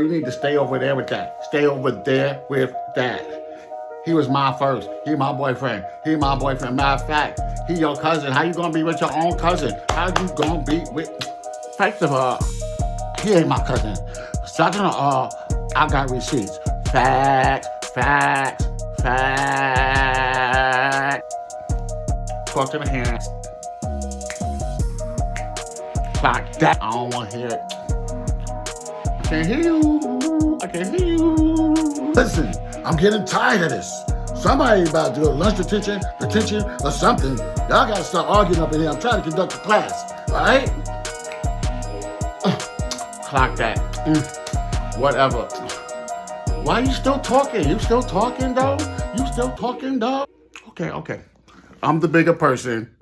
You need to stay over there with that. Stay over there with that. He was my first. He my boyfriend. He my boyfriend. Matter of fact, he your cousin. How you gonna be with your own cousin? How you gonna be with... First of all, he ain't my cousin. Second of all, I got receipts. Facts, facts, facts. Talk to the hands. Like that. I don't want to hear it. I can't hear you. I can't hear you. Listen, I'm getting tired of this. Somebody about to do lunch detention, or something. Y'all gotta start arguing up in here. I'm trying to conduct a class. All right? Clock that. Whatever. Why are you still talking? You still talking, though? You still talking, though? Okay. I'm the bigger person.